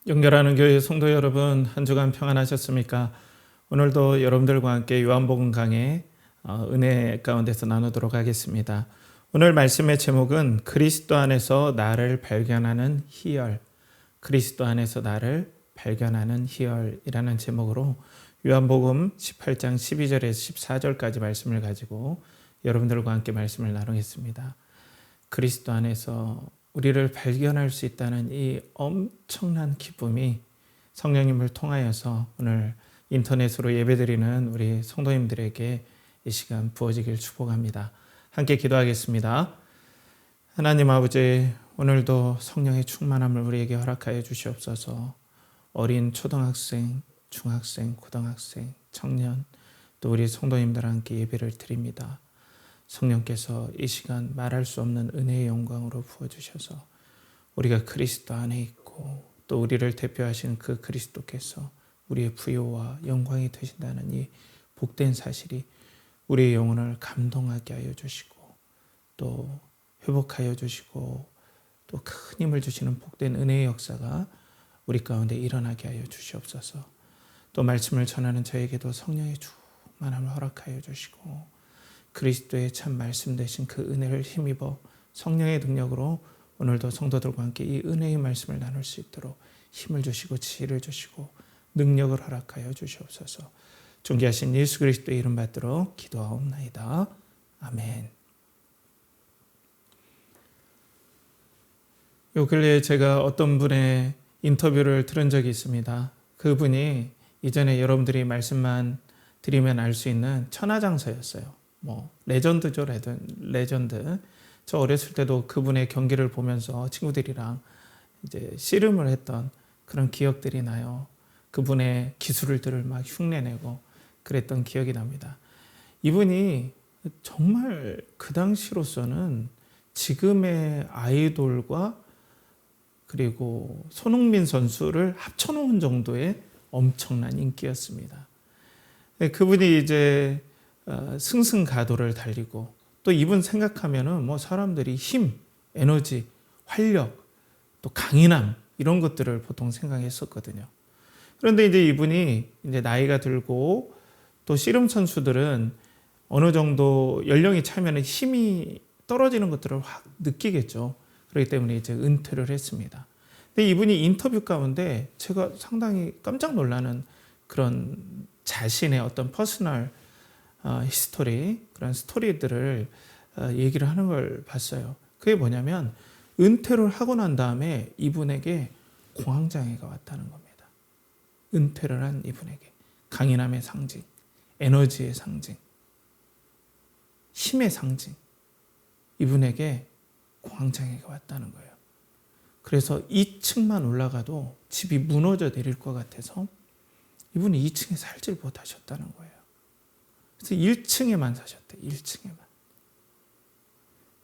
연결하는 교회 성도 여러분, 한 주간 평안하셨습니까? 오늘도 여러분들과 함께 요한복음 강해 은혜 가운데서 나누도록 하겠습니다. 오늘 말씀의 제목은 그리스도 안에서 나를 발견하는 희열, 그리스도 안에서 나를 발견하는 희열이라는 제목으로 요한복음 18장 12절에서 14절까지 말씀을 가지고 여러분들과 함께 말씀을 나누겠습니다. 그리스도 안에서 우리를 발견할 수 있다는 이 엄청난 기쁨이 성령님을 통하여서 오늘 인터넷으로 예배드리는 우리 성도님들에게 이 시간 부어지길 축복합니다. 함께 기도하겠습니다. 하나님 아버지, 오늘도 성령의 충만함을 우리에게 허락하여 주시옵소서. 어린 초등학생, 중학생, 고등학생, 청년, 또 우리 성도님들과 함께 예배를 드립니다. 성령께서 이 시간 말할 수 없는 은혜의 영광으로 부어주셔서 우리가 그리스도 안에 있고 또 우리를 대표하시는 그 그리스도께서 우리의 부요와 영광이 되신다는 이 복된 사실이 우리의 영혼을 감동하게 하여 주시고 또 회복하여 주시고 또 큰 힘을 주시는 복된 은혜의 역사가 우리 가운데 일어나게 하여 주시옵소서. 또 말씀을 전하는 저에게도 성령의 충만함을 허락하여 주시고 그리스도의 참 말씀 되신 그 은혜를 힘입어 성령의 능력으로 오늘도 성도들과 함께 이 은혜의 말씀을 나눌 수 있도록 힘을 주시고 지혜를 주시고 능력을 허락하여 주시옵소서. 존귀하신 예수 그리스도의 이름 받들어 기도하옵나이다. 아멘. 요 근래에 제가 어떤 분의 인터뷰를 들은 적이 있습니다. 그분이 이전에 여러분들이 말씀만 드리면 알 수 있는 천하장사였어요. 레전드죠, 레전드. 저 어렸을 때도 그분의 경기를 보면서 친구들이랑 이제 씨름을 했던 그런 기억들이 나요. 그분의 기술들을 막 흉내내고 그랬던 기억이 납니다. 이분이 정말 그 당시로서는 지금의 아이돌과 그리고 손흥민 선수를 합쳐놓은 정도의 엄청난 인기였습니다. 그분이 이제 승승가도를 달리고 또 이분 생각하면은 사람들이 힘, 에너지, 활력, 또 강인함 이런 것들을 보통 생각했었거든요. 그런데 이제 이분이 이제 나이가 들고 또 씨름 선수들은 어느 정도 연령이 차면은 힘이 떨어지는 것들을 확 느끼겠죠. 그렇기 때문에 이제 은퇴를 했습니다. 근데 이분이 인터뷰 가운데 제가 상당히 깜짝 놀라는 그런 자신의 어떤 퍼스널 히스토리, 그런 스토리들을 얘기를 하는 걸 봤어요. 그게 뭐냐면 은퇴를 하고 난 다음에 이분에게 공황장애가 왔다는 겁니다. 은퇴를 한 이분에게 강인함의 상징, 에너지의 상징, 힘의 상징, 이분에게 공황장애가 왔다는 거예요. 그래서 2층만 올라가도 집이 무너져 내릴 것 같아서 이분이 2층에 살질 못하셨다는 거예요. 그래서 1층에만 사셨대. 1층에만.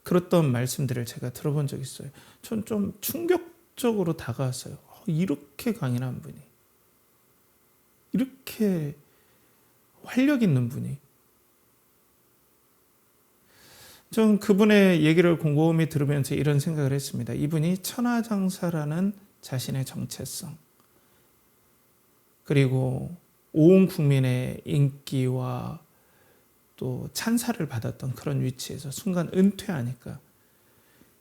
그랬던 말씀들을 제가 들어본 적이 있어요. 전 좀 충격적으로 다가왔어요. 이렇게 강인한 분이, 이렇게 활력 있는 분이. 전 그분의 얘기를 곰곰이 들으면서 이런 생각을 했습니다. 이분이 천하장사라는 자신의 정체성, 그리고 온 국민의 인기와 또 찬사를 받았던 그런 위치에서 순간 은퇴하니까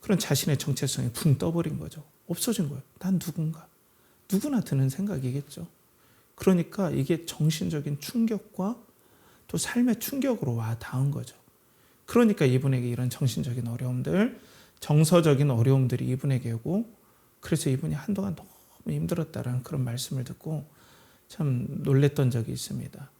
그런 자신의 정체성이 붕 떠버린 거죠. 없어진 거예요. 난 누군가. 누구나 드는 생각이겠죠. 그러니까 이게 정신적인 충격과 또 삶의 충격으로 와 닿은 거죠. 그러니까 이분에게 이런 정신적인 어려움들, 정서적인 어려움들이 이분에게 오고 그래서 이분이 한동안 너무 힘들었다라는 그런 말씀을 듣고 참 놀랬던 적이 있습니다.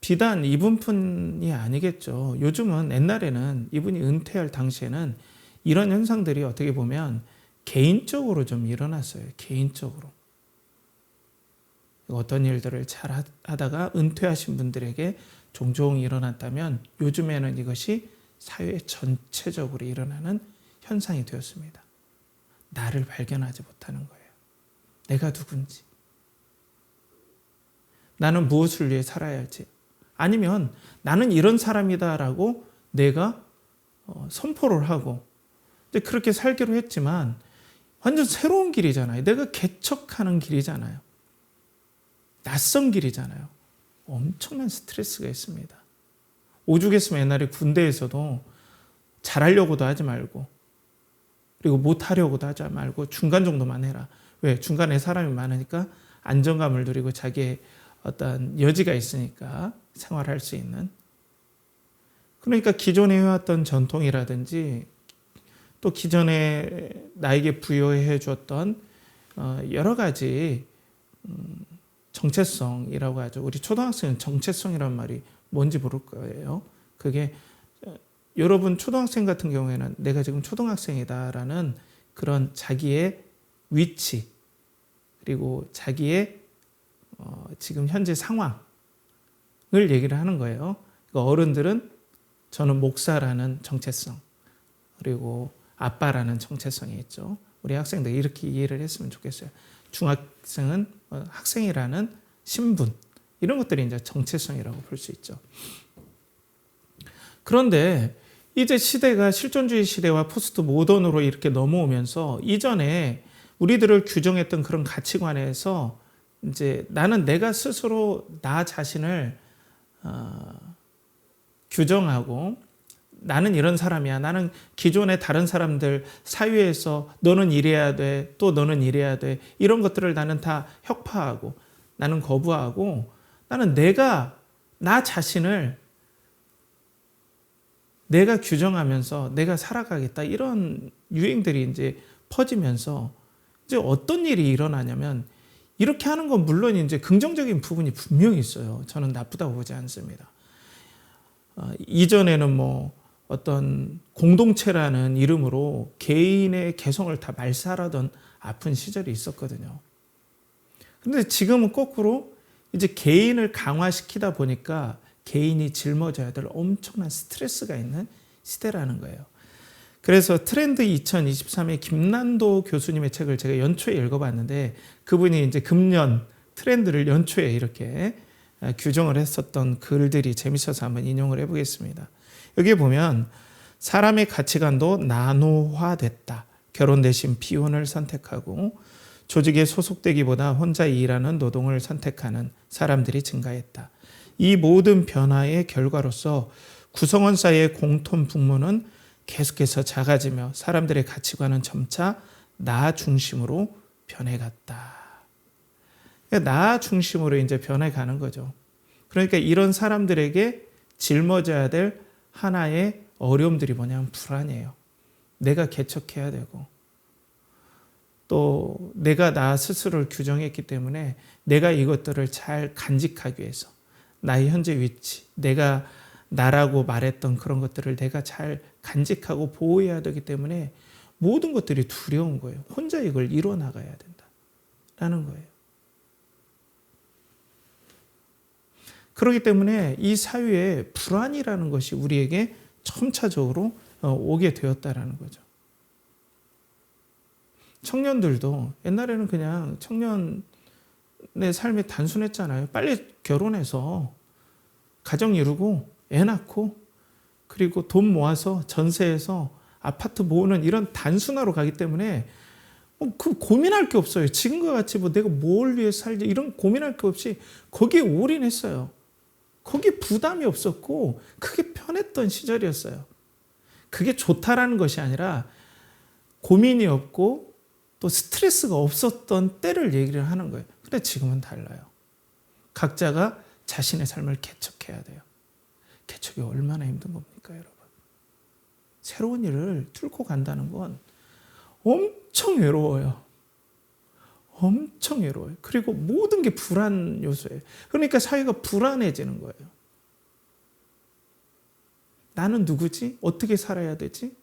비단 이분뿐이 아니겠죠. 요즘은 옛날에는 이분이 은퇴할 당시에는 이런 현상들이 어떻게 보면 개인적으로 좀 일어났어요. 개인적으로. 어떤 일들을 잘 하다가 은퇴하신 분들에게 종종 일어났다면 요즘에는 이것이 사회 전체적으로 일어나는 현상이 되었습니다. 나를 발견하지 못하는 거예요. 내가 누군지. 나는 무엇을 위해 살아야 할지. 아니면 나는 이런 사람이다라고 내가 선포를 하고 이제 그렇게 살기로 했지만 완전 새로운 길이잖아요. 내가 개척하는 길이잖아요. 낯선 길이잖아요. 엄청난 스트레스가 있습니다. 오죽했으면 옛날에 군대에서도 잘하려고도 하지 말고 그리고 못하려고도 하지 말고 중간 정도만 해라. 왜? 중간에 사람이 많으니까 안정감을 누리고 자기의 어떤 여지가 있으니까 생활할 수 있는. 그러니까 기존에 해왔던 전통이라든지 또 기존에 나에게 부여해 줬던 여러 가지 정체성이라고 하죠. 우리 초등학생은 정체성이란 말이 뭔지 모를 거예요. 그게 여러분 초등학생 같은 경우에는 내가 지금 초등학생이다라는 그런 자기의 위치 그리고 자기의 지금 현재 상황을 얘기를 하는 거예요. 그러니까 어른들은 저는 목사라는 정체성 그리고 아빠라는 정체성이 있죠. 우리 학생들 이렇게 이해를 했으면 좋겠어요. 중학생은 학생이라는 신분 이런 것들이 이제 정체성이라고 볼 수 있죠. 그런데 이제 시대가 실존주의 시대와 포스트 모던으로 이렇게 넘어오면서 이전에 우리들을 규정했던 그런 가치관에서 이제 나는 내가 스스로 나 자신을 규정하고 나는 이런 사람이야. 나는 기존의 다른 사람들 사회에서 너는 이래야 돼. 또 너는 이래야 돼. 이런 것들을 나는 다 혁파하고 나는 거부하고 나는 내가 나 자신을 내가 규정하면서 내가 살아가겠다. 이런 유행들이 이제 퍼지면서 이제 어떤 일이 일어나냐면 이렇게 하는 건 물론 이제 긍정적인 부분이 분명히 있어요. 저는 나쁘다고 보지 않습니다. 이전에는 뭐 어떤 공동체라는 이름으로 개인의 개성을 다 말살하던 아픈 시절이 있었거든요. 근데 지금은 거꾸로 이제 개인을 강화시키다 보니까 개인이 짊어져야 될 엄청난 스트레스가 있는 시대라는 거예요. 그래서 트렌드 2023의 김난도 교수님의 책을 제가 연초에 읽어봤는데 그분이 이제 금년 트렌드를 연초에 이렇게 규정을 했었던 글들이 재밌어서 한번 인용을 해보겠습니다. 여기에 보면 사람의 가치관도 나노화됐다. 결혼 대신 비혼을 선택하고 조직에 소속되기보다 혼자 일하는 노동을 선택하는 사람들이 증가했다. 이 모든 변화의 결과로서 구성원 사이의 공통 분모는 계속해서 작아지며 사람들의 가치관은 점차 나 중심으로 변해갔다. 그러니까 나 중심으로 이제 변해가는 거죠. 그러니까 이런 사람들에게 짊어져야 될 하나의 어려움들이 뭐냐면 불안이에요. 내가 개척해야 되고 또 내가 나 스스로를 규정했기 때문에 내가 이것들을 잘 간직하기 위해서 나의 현재 위치, 내가 나라고 말했던 그런 것들을 내가 잘 간직하고 보호해야 되기 때문에 모든 것들이 두려운 거예요. 혼자 이걸 이뤄나가야 된다라는 거예요. 그렇기 때문에 이 사회에 불안이라는 것이 우리에게 점차적으로 오게 되었다라는 거죠. 청년들도 옛날에는 그냥 청년의 삶이 단순했잖아요. 빨리 결혼해서 가정 이루고 애 낳고 그리고 돈 모아서 전세해서 아파트 모으는 이런 단순화로 가기 때문에 그 고민할 게 없어요. 지금과 같이 뭐 내가 뭘 위해 살지 이런 고민할 게 없이 거기에 올인했어요. 거기에 부담이 없었고 그게 편했던 시절이었어요. 그게 좋다라는 것이 아니라 고민이 없고 또 스트레스가 없었던 때를 얘기를 하는 거예요. 근데 지금은 달라요. 각자가 자신의 삶을 개척해야 돼요. 개척이 얼마나 힘든 겁니까, 여러분? 새로운 일을 뚫고 간다는 건 엄청 외로워요. 엄청 외로워요. 그리고 모든 게 불안 요소예요. 그러니까 사회가 불안해지는 거예요. 나는 누구지? 어떻게 살아야 되지?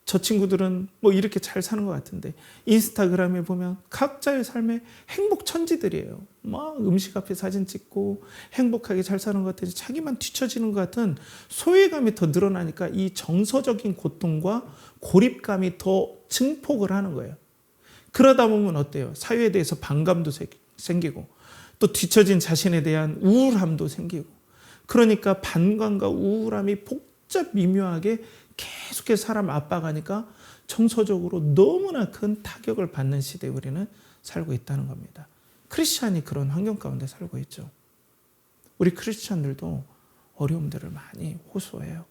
저 친구들은 뭐 이렇게 잘 사는 것 같은데 인스타그램에 보면 각자의 삶의 행복 천지들이에요. 막 음식 앞에 사진 찍고 행복하게 잘 사는 것 같아서 자기만 뒤처지는 것 같은 소외감이 더 늘어나니까 이 정서적인 고통과 고립감이 더 증폭을 하는 거예요. 그러다 보면 어때요? 사회에 대해서 반감도 생기고 또 뒤처진 자신에 대한 우울함도 생기고 그러니까 반감과 우울함이 진짜 미묘하게 계속해서 사람 압박하니까 정서적으로 너무나 큰 타격을 받는 시대에 우리는 살고 있다는 겁니다. 크리스찬이 그런 환경 가운데 살고 있죠. 우리 크리스찬들도 어려움들을 많이 호소해요.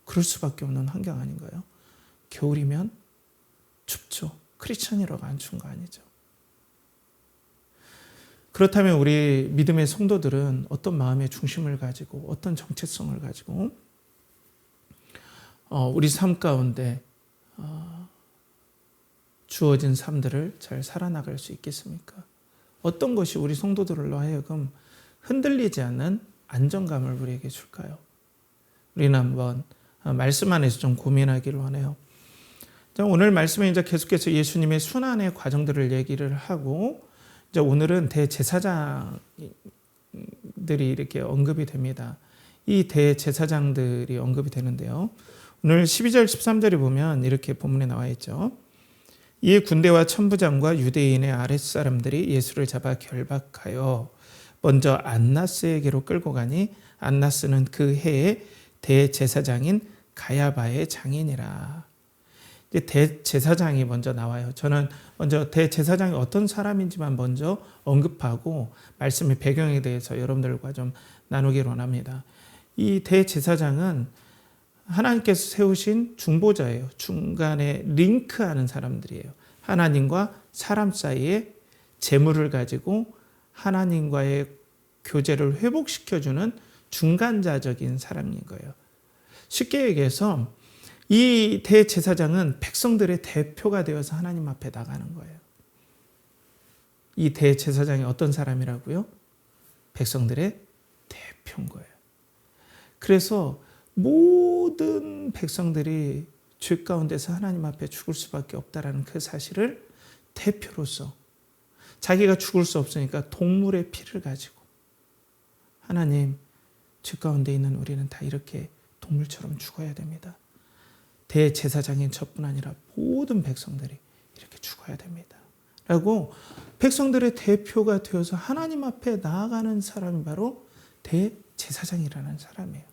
그럴 수밖에 없는 환경 아닌가요? 겨울이면 춥죠. 크리스찬이라고 안 추운 거 아니죠. 그렇다면 우리 믿음의 성도들은 어떤 마음의 중심을 가지고 어떤 정체성을 가지고 우리 삶 가운데 주어진 삶들을 잘 살아나갈 수 있겠습니까? 어떤 것이 우리 성도들로 하여금 흔들리지 않는 안정감을 우리에게 줄까요? 우리는 한번 말씀 안에서 좀 고민하기를 원해요. 오늘 말씀에 이제 계속해서 예수님의 순환의 과정들을 얘기를 하고, 이제 오늘은 대제사장들이 이렇게 언급이 됩니다. 이 대제사장들이 언급이 되는데요. 오늘 12절, 13절에 보면 이렇게 본문에 나와 있죠. 이에 군대와 천부장과 유대인의 아랫사람들이 예수를 잡아 결박하여 먼저 안나스에게로 끌고 가니 안나스는 그 해에 대제사장인 가야바의 장인이라. 이제 대제사장이 먼저 나와요. 저는 먼저 대제사장이 어떤 사람인지만 먼저 언급하고 말씀의 배경에 대해서 여러분들과 좀 나누기를 원합니다. 이 대제사장은 하나님께서 세우신 중보자예요. 중간에 링크하는 사람들이에요. 하나님과 사람 사이에 재물을 가지고 하나님과의 교제를 회복시켜주는 중간자적인 사람인 거예요. 쉽게 얘기해서 이 대제사장은 백성들의 대표가 되어서 하나님 앞에 나가는 거예요. 이 대제사장이 어떤 사람이라고요? 백성들의 대표인 거예요. 그래서 모든 백성들이 죄 가운데서 하나님 앞에 죽을 수밖에 없다라는 그 사실을 대표로서 자기가 죽을 수 없으니까 동물의 피를 가지고 하나님, 죄 가운데 있는 우리는 다 이렇게 동물처럼 죽어야 됩니다. 대제사장인 저뿐 아니라 모든 백성들이 이렇게 죽어야 됩니다. 라고 백성들의 대표가 되어서 하나님 앞에 나아가는 사람이 바로 대제사장이라는 사람이에요.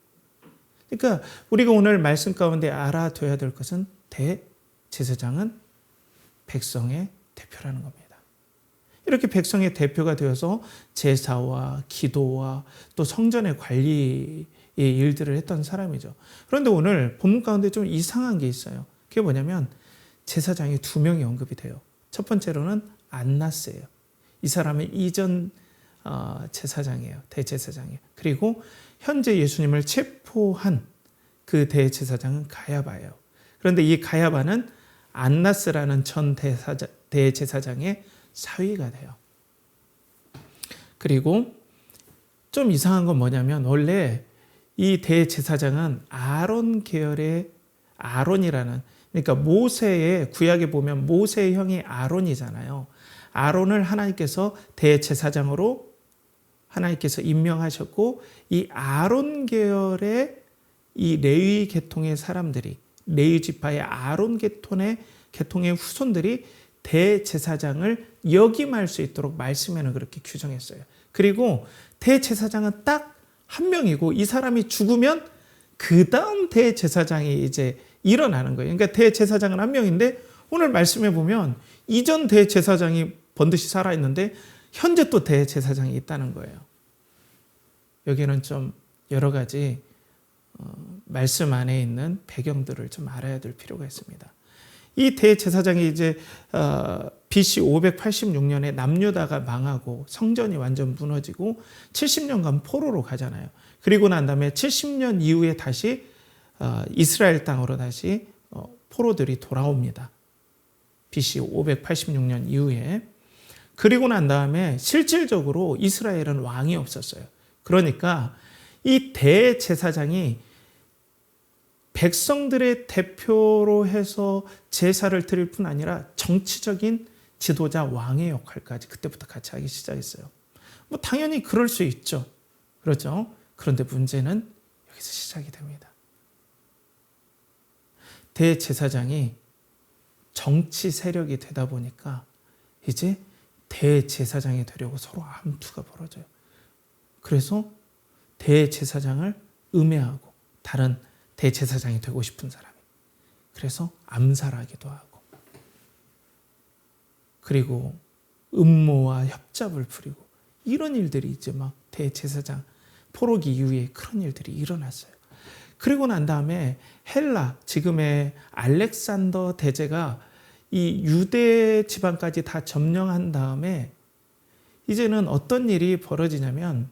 그러니까 우리가 오늘 말씀 가운데 알아둬야 될 것은 대제사장은 백성의 대표라는 겁니다. 이렇게 백성의 대표가 되어서 제사와 기도와 또 성전의 관리의 일들을 했던 사람이죠. 그런데 오늘 본문 가운데 좀 이상한 게 있어요. 그게 뭐냐면 제사장이 2명이 언급이 돼요. 첫 번째로는 안나스예요. 이 사람은 이전 제사장이에요. 대제사장이에요. 그리고 현재 예수님을 체포한 그 대제사장은 가야바예요. 그런데 이 가야바는 안나스라는 전 대제사장의 사위가 돼요. 그리고 좀 이상한 건 뭐냐면 원래 이 대제사장은 아론 계열의 아론이라는, 그러니까 모세의 구약에 보면 모세의 형이 아론이잖아요. 아론을 하나님께서 대제사장으로 하나님께서 임명하셨고 이 아론 계열의 이 레위 계통의 사람들이, 레위 지파의 아론 계통의 후손들이 대제사장을 역임할 수 있도록 말씀에는 그렇게 규정했어요. 그리고 대제사장은 딱 한 명이고 이 사람이 죽으면 그 다음 대제사장이 이제 일어나는 거예요. 그러니까 대제사장은 한 명인데 오늘 말씀해 보면 이전 대제사장이 번듯이 살아있는데 현재 또 대제사장이 있다는 거예요. 여기는 좀 여러 가지 말씀 안에 있는 배경들을 좀 알아야 될 필요가 있습니다. 이 대제사장이 이제 BC 586년에 남유다가 망하고 성전이 완전 무너지고 70년간 포로로 가잖아요. 그리고 난 다음에 70년 이후에 다시 이스라엘 땅으로 다시 포로들이 돌아옵니다. BC 586년 이후에. 그리고 난 다음에 실질적으로 이스라엘은 왕이 없었어요. 그러니까 이 대제사장이 백성들의 대표로 해서 제사를 드릴 뿐 아니라 정치적인 지도자 왕의 역할까지 그때부터 같이 하기 시작했어요. 뭐 당연히 그럴 수 있죠. 그렇죠? 그런데 문제는 여기서 시작이 됩니다. 대제사장이 정치 세력이 되다 보니까 이제 대제사장이 되려고 서로 암투가 벌어져요. 그래서 대제사장을 음해하고 다른 대제사장이 되고 싶은 사람이. 그래서 암살하기도 하고, 그리고 음모와 협잡을 부리고, 이런 일들이 이제 막 대제사장 포로기 이후에 그런 일들이 일어났어요. 그리고 난 다음에 헬라, 지금의 알렉산더 대제가 이 유대 지방까지 다 점령한 다음에 이제는 어떤 일이 벌어지냐면,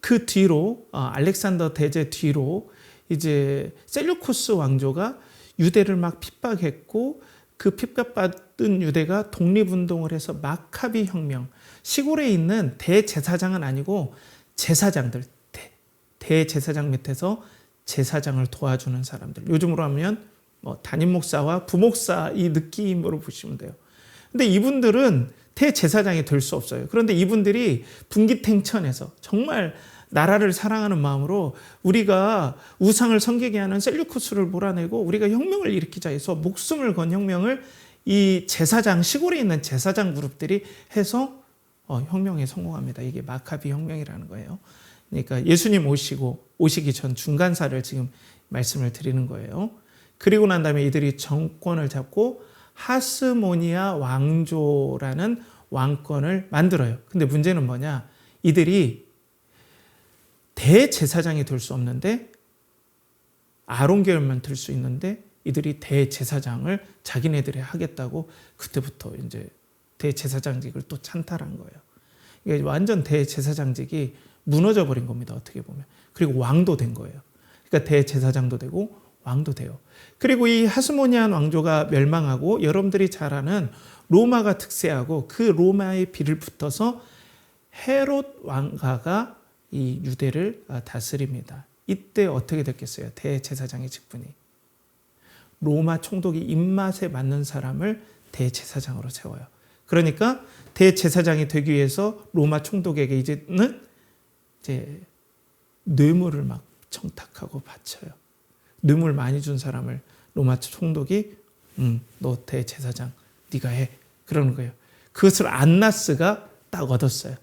그 뒤로 알렉산더 대제 뒤로 이제 셀류코스 왕조가 유대를 막 핍박했고, 그 핍박받은 유대가 독립운동을 해서 마카비 혁명, 시골에 있는 대제사장은 아니고 제사장들, 대제사장 밑에서 제사장을 도와주는 사람들, 요즘으로 하면 담임 목사와 부목사 이 느낌으로 보시면 돼요. 근데 이분들은 대제사장이 될 수 없어요. 그런데 이분들이 분기탱천에서 정말 나라를 사랑하는 마음으로 우리가 우상을 섬기게 하는 셀류쿠스를 몰아내고 우리가 혁명을 일으키자 해서 목숨을 건 혁명을 이 제사장, 시골에 있는 제사장 그룹들이 해서 혁명에 성공합니다. 이게 마카비 혁명이라는 거예요. 그러니까 예수님 오시기 전 중간사를 지금 말씀을 드리는 거예요. 그리고 난 다음에 이들이 정권을 잡고 하스모니아 왕조라는 왕권을 만들어요. 근데 문제는 뭐냐? 이들이 대제사장이 될 수 없는데, 아론 계열만 될 수 있는데 이들이 대제사장을 자기네들이 하겠다고 그때부터 이제 대제사장직을 또 찬탈한 거예요. 이게 완전 대제사장직이 무너져 버린 겁니다. 어떻게 보면. 그리고 왕도 된 거예요. 그러니까 대제사장도 되고 왕도 돼요. 그리고 이 하스모니안 왕조가 멸망하고 여러분들이 잘 아는 로마가 특세하고 그 로마의 비를 붙어서 헤롯 왕가가 이 유대를 다스립니다. 이때 어떻게 됐겠어요? 대제사장의 직분이. 로마 총독이 입맛에 맞는 사람을 대제사장으로 세워요. 그러니까 대제사장이 되기 위해서 로마 총독에게 이제는 뇌물을 막 청탁하고 바쳐요. 뇌물 많이 준 사람을 로마 총독이 너 대제사장 네가 해, 그러는 거예요. 그것을 안나스가 딱 얻었어요.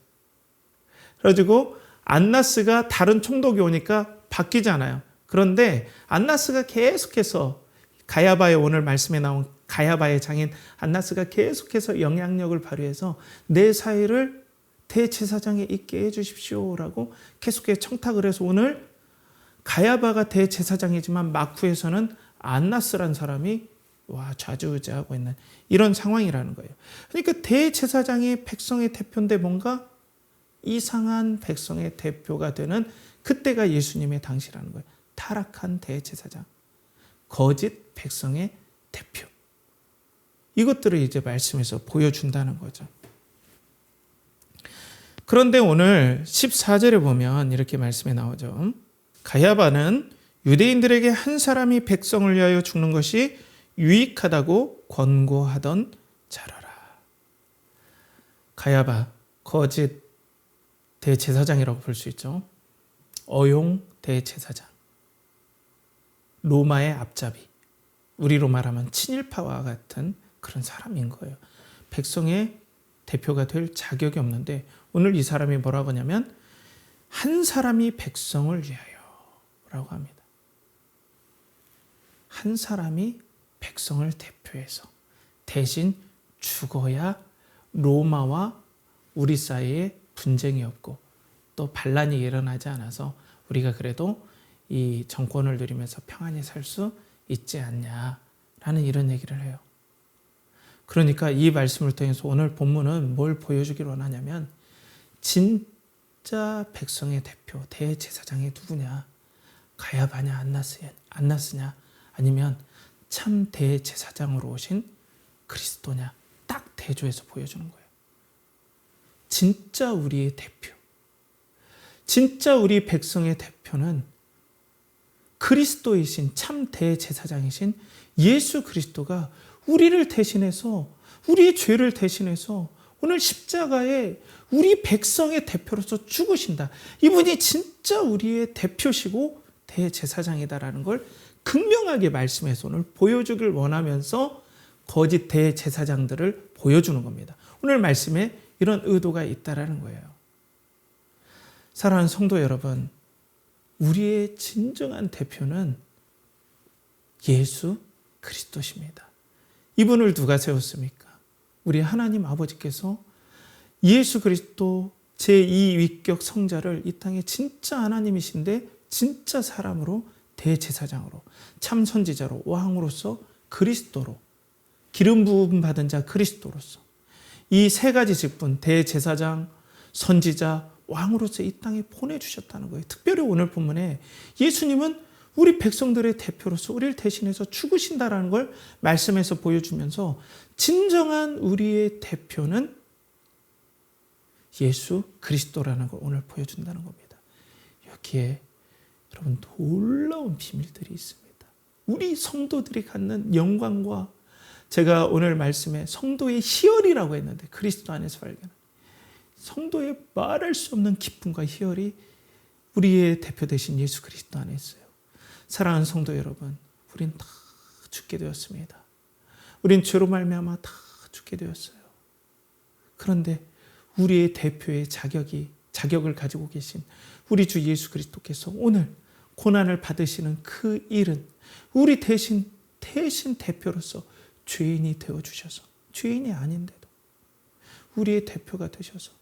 그래가지고 안나스가 다른 총독이 오니까 바뀌잖아요. 그런데 안나스가 계속해서 가야바의 오늘 말씀에 나온 가야바의 장인 안나스가 계속해서 영향력을 발휘해서 내 사이를 대제사장에 있게 해주십시오라고 계속해서 청탁을 해서 오늘 가야바가 대제사장이지만 마쿠에서는 안나스란 사람이 좌지우지하고 있는 이런 상황이라는 거예요. 그러니까 대제사장이 백성의 대표인데 뭔가 이상한 백성의 대표가 되는 그때가 예수님의 당시라는 거예요. 타락한 대제사장, 거짓 백성의 대표. 이것들을 이제 말씀에서 보여준다는 거죠. 그런데 오늘 14절에 보면 이렇게 말씀에 나오죠. 가야바는 유대인들에게 한 사람이 백성을 위하여 죽는 것이 유익하다고 권고하던 자라라. 가야바, 거짓 대제사장이라고 볼 수 있죠. 어용 대제사장. 로마의 앞잡이. 우리로 말하면 친일파와 같은 그런 사람인 거예요. 백성의 대표가 될 자격이 없는데 오늘 이 사람이 뭐라고 하냐면 한 사람이 백성을 위하여 라고 합니다. 한 사람이 백성을 대표해서 대신 죽어야 로마와 우리 사이에 분쟁이 없고 또 반란이 일어나지 않아서 우리가 그래도 이 정권을 누리면서 평안히 살 수 있지 않냐라는 이런 얘기를 해요. 그러니까 이 말씀을 통해서 오늘 본문은 뭘 보여주기를 원하냐면 진짜 백성의 대표 대제사장이 누구냐? 가야바냐 안나스냐 아니면 참 대제사장으로 오신 그리스도냐, 딱 대조해서 보여주는 거예요. 진짜 우리의 대표, 진짜 우리 백성의 대표는 그리스도이신 참 대제사장이신 예수 그리스도가 우리를 대신해서 우리의 죄를 대신해서 오늘 십자가에 우리 백성의 대표로서 죽으신다. 이분이 진짜 우리의 대표시고 대제사장이다라는 걸 극명하게 말씀해서 오늘 보여주길 원하면서 거짓 대제사장들을 보여주는 겁니다. 오늘 말씀에 이런 의도가 있다라는 거예요. 사랑하는 성도 여러분, 우리의 진정한 대표는 예수 그리스도십니다. 이분을 누가 세웠습니까? 우리 하나님 아버지께서 예수 그리스도 제2위격 성자를 이 땅에 진짜 하나님이신데 진짜 사람으로, 대제사장으로, 참 선지자로, 왕으로서, 그리스도로, 기름 부음 받은 자 그리스도로서 이 세 가지 직분, 대제사장, 선지자, 왕으로서 이 땅에 보내주셨다는 거예요. 특별히 오늘 본문에 예수님은 우리 백성들의 대표로서 우리를 대신해서 죽으신다라는 걸 말씀에서 보여주면서 진정한 우리의 대표는 예수 그리스도라는 걸 오늘 보여준다는 겁니다. 여기에 여러분 놀라운 비밀들이 있습니다. 우리 성도들이 갖는 영광과, 제가 오늘 말씀에 성도의 희열이라고 했는데 그리스도 안에서 발견한 성도의 말할 수 없는 기쁨과 희열이 우리의 대표 되신 예수 그리스도 안에 있어요. 사랑하는 성도 여러분, 우린 다 죽게 되었습니다. 우린 죄로 말미암아 다 죽게 되었어요. 그런데 우리의 대표의 자격을 가지고 계신 우리 주 예수 그리스도께서 오늘 고난을 받으시는 그 일은 우리 대신 대표로서 죄인이 되어주셔서, 죄인이 아닌데도 우리의 대표가 되셔서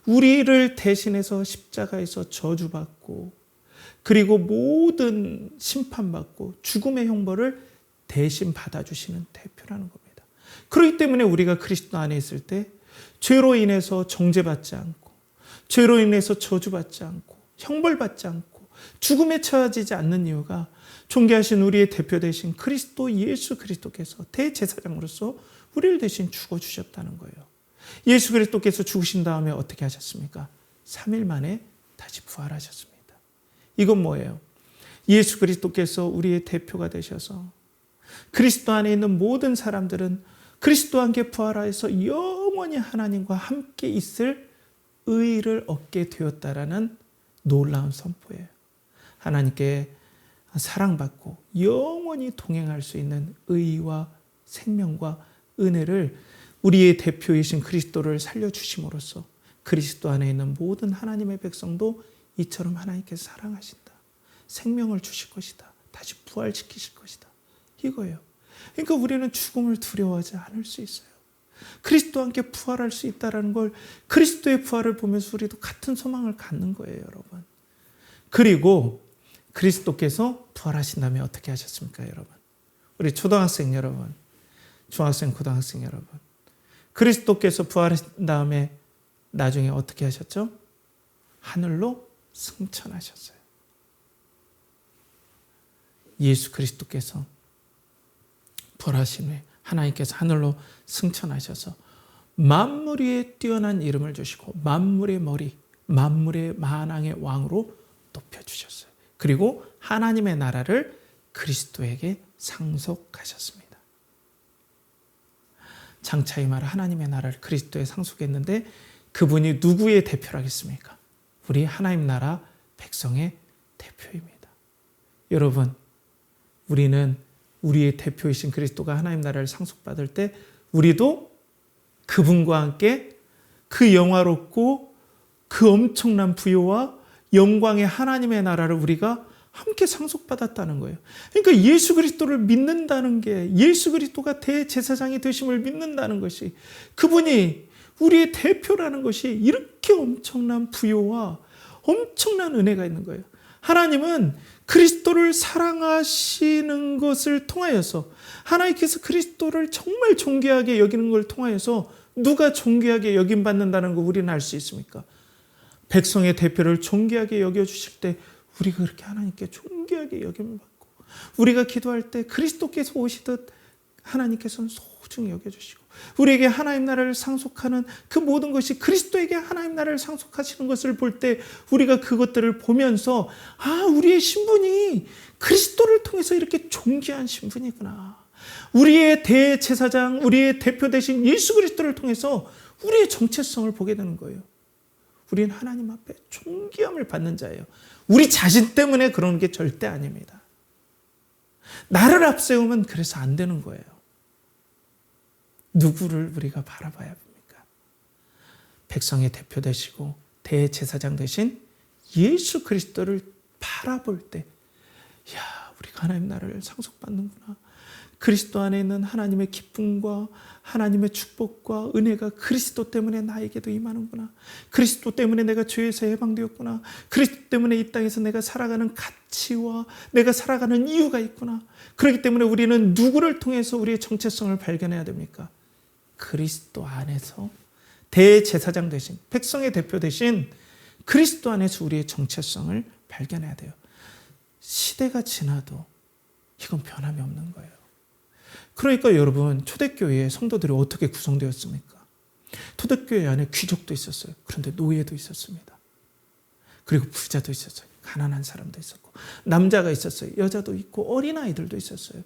우리를 대신해서 십자가에서 저주받고 그리고 모든 심판받고 죽음의 형벌을 대신 받아주시는 대표라는 겁니다. 그렇기 때문에 우리가 그리스도 안에 있을 때 죄로 인해서 정죄받지 않고, 죄로 인해서 저주받지 않고, 형벌받지 않고, 죽음에 처하지 않는 이유가 존귀하신 우리의 대표 되신 그리스도 예수 그리스도께서 대제사장으로서 우리를 대신 죽어주셨다는 거예요. 예수 그리스도께서 죽으신 다음에 어떻게 하셨습니까? 3일 만에 다시 부활하셨습니다. 이건 뭐예요? 예수 그리스도께서 우리의 대표가 되셔서 그리스도 안에 있는 모든 사람들은 그리스도와 함께 부활하여서 영원히 하나님과 함께 있을 의를 얻게 되었다라는 놀라운 선포예요. 하나님께 사랑받고 영원히 동행할 수 있는 의와 생명과 은혜를 우리의 대표이신 그리스도를 살려주심으로써 그리스도 안에 있는 모든 하나님의 백성도 이처럼 하나님께서 사랑하신다. 생명을 주실 것이다. 다시 부활시키실 것이다. 이거예요. 그러니까 우리는 죽음을 두려워하지 않을 수 있어요. 그리스도와 함께 부활할 수 있다는 걸, 그리스도의 부활을 보면서 우리도 같은 소망을 갖는 거예요, 여러분. 그리고 그리스도께서 부활하신 다음에 어떻게 하셨습니까, 여러분? 우리 초등학생 여러분, 중학생, 고등학생 여러분, 그리스도께서 부활하신 다음에 나중에 어떻게 하셨죠? 하늘로 승천하셨어요. 예수 그리스도께서 부활하신 후에 하나님께서 하늘로 승천하셔서 만물 위에 뛰어난 이름을 주시고 만물의 머리, 만물의 만왕의 왕으로 높여주셨어요. 그리고 하나님의 나라를 그리스도에게 상속하셨습니다. 장차 이 말은 하나님의 나라를 그리스도에 상속했는데 그분이 누구의 대표라겠습니까? 우리 하나님 나라 백성의 대표입니다. 여러분, 우리는 우리의 대표이신 그리스도가 하나님 나라를 상속받을 때 우리도 그분과 함께 그 영화롭고 그 엄청난 부요와 영광의 하나님의 나라를 우리가 함께 상속받았다는 거예요. 그러니까 예수 그리스도를 믿는다는 게, 예수 그리스도가 대제사장이 되심을 믿는다는 것이, 그분이 우리의 대표라는 것이 이렇게 엄청난 부요와 엄청난 은혜가 있는 거예요. 하나님은 그리스도를 사랑하시는 것을 통하여서, 하나님께서 그리스도를 정말 존귀하게 여기는 걸 통하여서 누가 존귀하게 여김받는다는 거 우리는 알 수 있습니까? 백성의 대표를 존귀하게 여겨주실 때 우리가 그렇게 하나님께 존귀하게 여김을 받고, 우리가 기도할 때 그리스도께서 오시듯 하나님께서는 소중히 여겨주시고, 우리에게 하나님 나라를 상속하는 그 모든 것이 그리스도에게 하나님 나라를 상속하시는 것을 볼 때 우리가 그것들을 보면서, 아, 우리의 신분이 그리스도를 통해서 이렇게 존귀한 신분이구나. 우리의 대제사장, 우리의 대표 되신 예수 그리스도를 통해서 우리의 정체성을 보게 되는 거예요. 우리는 하나님 앞에 존귀함을 받는 자예요. 우리 자신 때문에 그런 게 절대 아닙니다. 나를 앞세우면 그래서 안 되는 거예요. 누구를 우리가 바라봐야 합니까? 백성의 대표 되시고 대제사장 되신 예수 그리스도를 바라볼 때, 야, 우리가 하나님 나라를 상속받는구나. 그리스도 안에 있는 하나님의 기쁨과 하나님의 축복과 은혜가 그리스도 때문에 나에게도 임하는구나. 그리스도 때문에 내가 죄에서 해방되었구나. 그리스도 때문에 이 땅에서 내가 살아가는 가치와 내가 살아가는 이유가 있구나. 그렇기 때문에 우리는 누구를 통해서 우리의 정체성을 발견해야 됩니까? 그리스도 안에서 대제사장 대신, 백성의 대표 대신 그리스도 안에서 우리의 정체성을 발견해야 돼요. 시대가 지나도 이건 변함이 없는 거예요. 그러니까 여러분, 초대교회의 성도들이 어떻게 구성되었습니까? 초대교회 안에 귀족도 있었어요. 그런데 노예도 있었습니다. 그리고 부자도 있었어요. 가난한 사람도 있었고, 남자가 있었어요. 여자도 있고, 어린아이들도 있었어요.